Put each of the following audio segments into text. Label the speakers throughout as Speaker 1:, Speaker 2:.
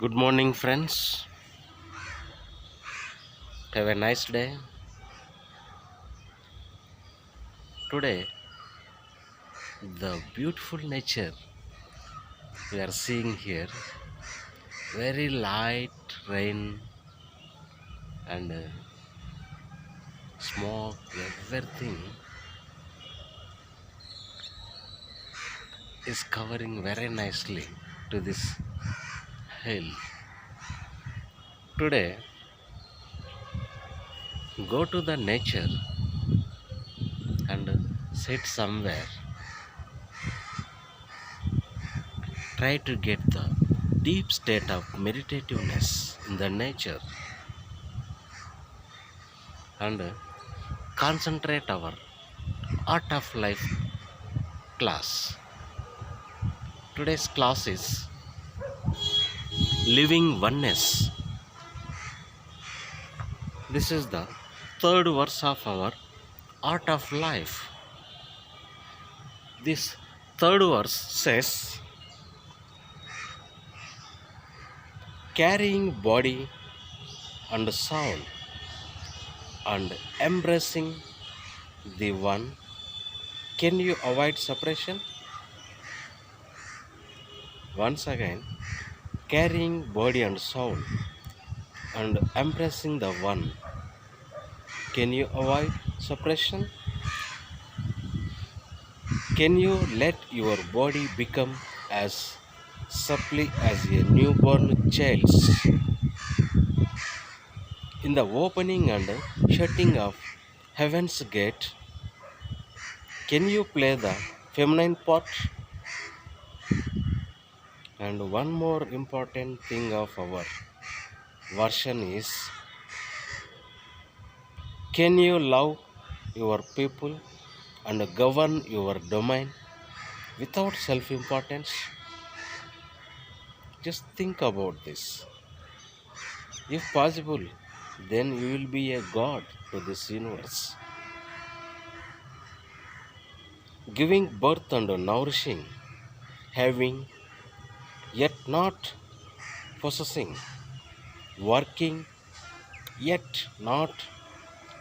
Speaker 1: Good morning, friends. Have a nice day. Today, the beautiful nature we are seeing here, very light rain and smoke, everything is covering very nicely to this hill. Today, go to the nature and sit somewhere. Try to get the deep state of meditativeness in the nature and concentrate our art of life class. Today's class is living oneness. This is the third verse of our art of life. This third verse says, carrying body and soul and embracing the one, can you avoid separation? Once again, carrying body and soul and embracing the one, can you avoid separation? Can you let your body become as supple as a newborn child's? In the opening and shutting of heaven's gate, can you play the feminine part? And one more important thing of our version is, can you love your people and govern your domain without self-importance? Just think about this. If possible, then you will be a god to this universe. Giving birth and nourishing, having yet not possessing, working yet not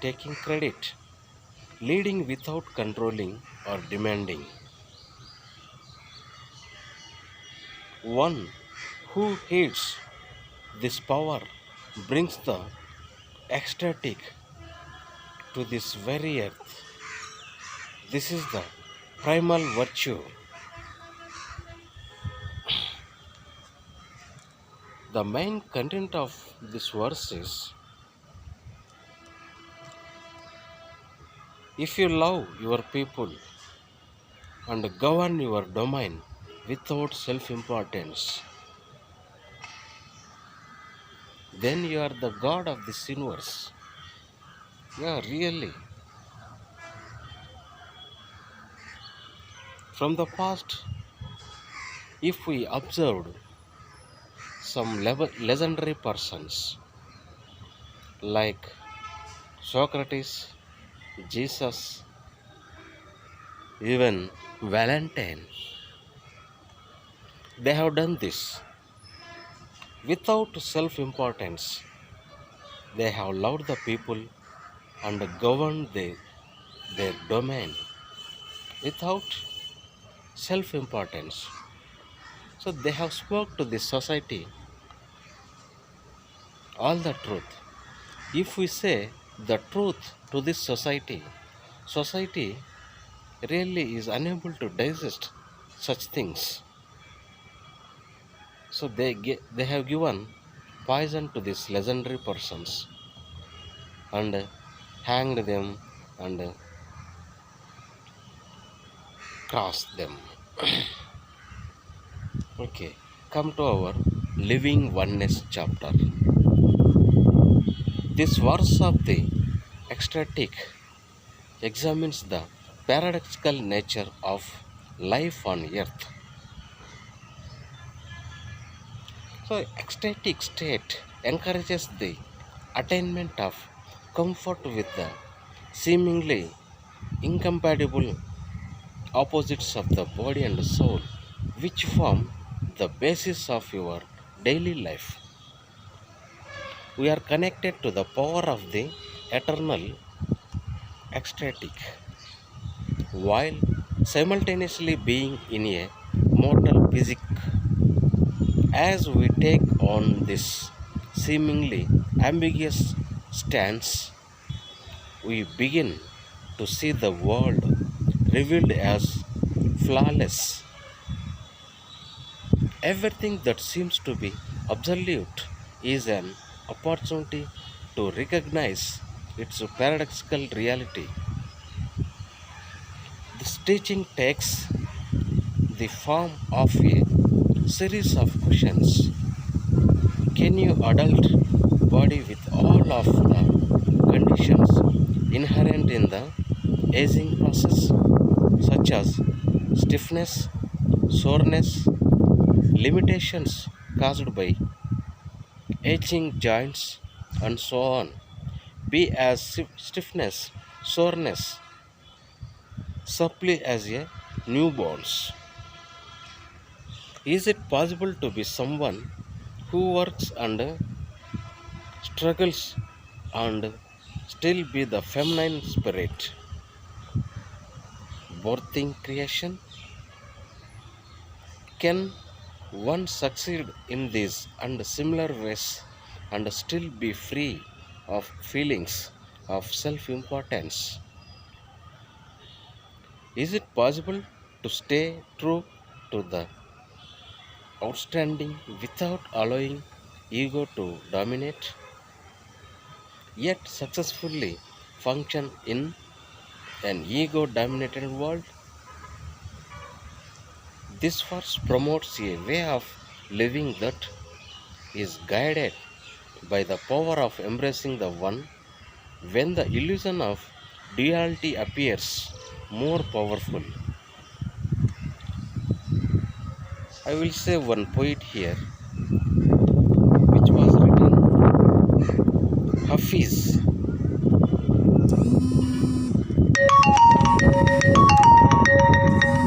Speaker 1: taking credit, leading without controlling or demanding. One who heeds this power brings the ecstatic to this very earth. This is the primal virtue. The main content of this verse is, if you love your people and govern your domain without self-importance, then you are the god of this universe. Yeah, really. From the past, if we observed some legendary persons like Socrates, Jesus, even Valentine, they have done this without self-importance. They have loved the people and governed their domain without self-importance. So they have spoke to this society all the truth. If we say the truth to this society, society really is unable to digest such things. So they have given poison to these legendary persons and hanged them and crossed them. Okay, come to our living oneness chapter. This verse of the ecstatic examines the paradoxical nature of life on earth. So, ecstatic state encourages the attainment of comfort with the seemingly incompatible opposites of the body and soul, which form the basis of your daily life. We are connected to the power of the eternal ecstatic, while simultaneously being in a mortal physique. As we take on this seemingly ambiguous stance, we begin to see the world revealed as flawless. Everything that seems to be absolute is an opportunity to recognize its paradoxical reality. This teaching takes the form of a series of questions. Can your adult body, with all of the conditions inherent in the aging process, such as stiffness, soreness, limitations caused by aging joints, and so on, be as stiffness, soreness, supple as a newborn's? Is it possible to be someone who works and struggles and still be the feminine spirit birthing creation? Can one succeed in these and similar ways and still be free of feelings of self importance? Is it possible to stay true to the outstanding without allowing ego to dominate, yet successfully function in an ego dominated world? This verse promotes a way of living that is guided by the power of embracing the one when the illusion of duality appears more powerful. I will say one poet here, which was written Hafiz.